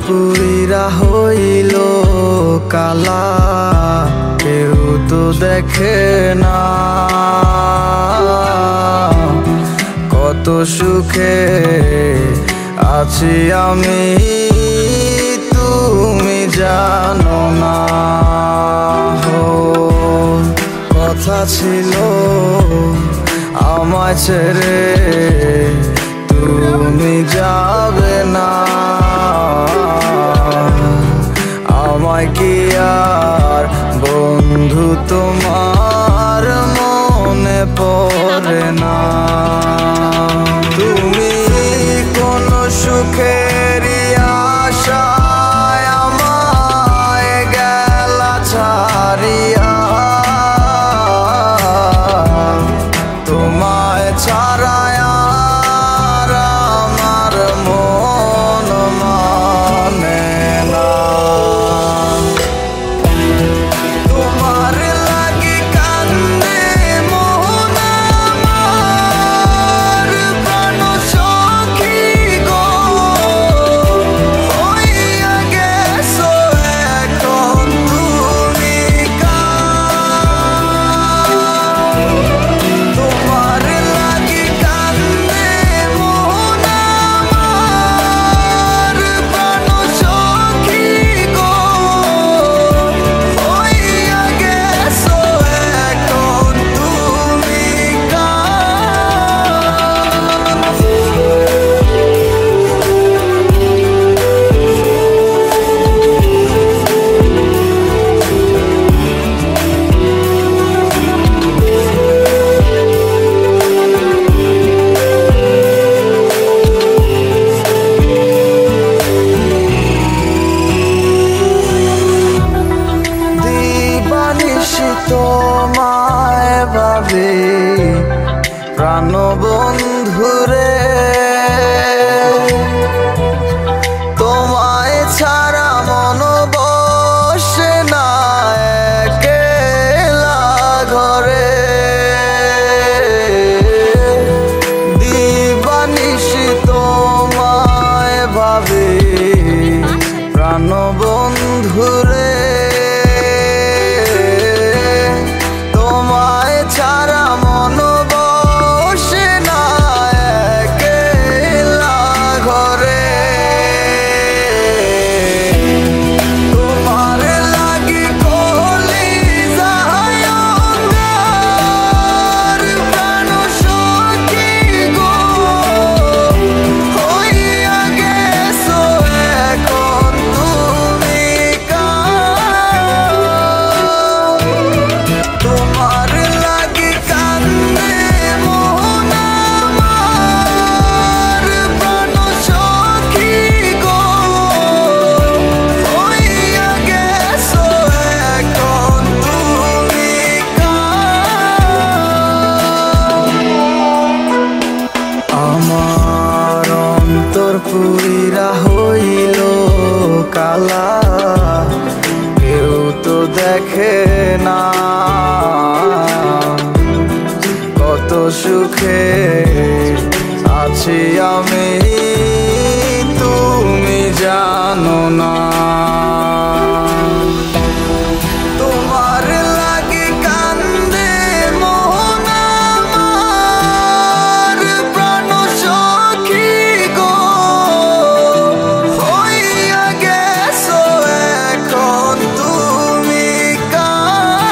পুরীরা হইল কালা, কেউ তো দেখে না কত সুখে আছি আমি, তুমি জানো না। কথা ছিল আমায় ছেড়ে তুমি যাবে না, আমায় কি আর বন্ধু তোমার মনে পড়ে না? তুমি কোন সুখের আশায় আমায় গেলা ছাড়িয়া, তোমায় ছাড়ায় আর আমার মন মানে না। তোমার লাগি কান্দে মন আমার, প্রাণ সখী গো হইয়া গেছো এখন তুমি কার। তোমার লাগি কান্দে মন আমার, প্রাণ সখী গো হইয়া গেছো এখন তুমি দিবানিশি তোমায় ভাবে প্রাণ বন্ধুরে, তোমায় ছাড়া মন বসে না একলা ঘরে। দিবানিশি তোমায় ভাবে প্রাণ বন্ধুরে, তোমায় ছাড়া মন বসে না একলা ঘরে। তোমার লাগি কলিজায় অঙ্গার, প্রাণ সখী গো হইয়া গেছো এখন তুমি কার। তোমার লাগি কান্দে মন আমার, প্রাণ সখী গো হইয়া গেছো এখন তুমি কার। আমার অন্তর পুরীরা হইল কালা, কেউ তো দেখে না কত সুখে আছি আমি, তুমি জানো না। তোমার লাগি কান্দে মন আমার, প্রাণ সখী গো হইয়া গেছো এখন তুমি কার।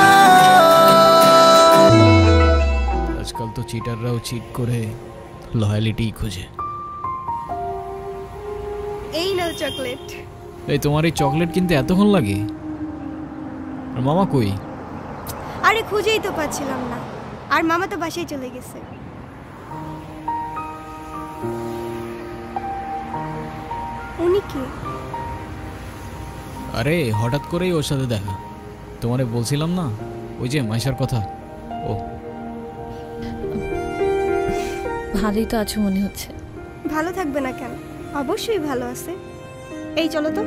আজকাল তো চিটাররাও চিট করে লয়ালিটি খুঁজে। এই নাও চকলেট। এই তোমার এই চকলেট কিনতে এতক্ষণ লাগে? আর মামা কই? আরে খুঁজেই তো পাচ্ছিলাম না, আর মামা তো বাসায় চলে গেছে। উনি কি? আরে হঠাৎ করেই ওর সাথে দেখা। তোমারে বলছিলাম না ওই যে মাইশার কথা। ও ভালোই তো আছো মনে হচ্ছে। ভালো থাকবে না কেন? অবশ্যই ভালো আছে। এই চলো তো।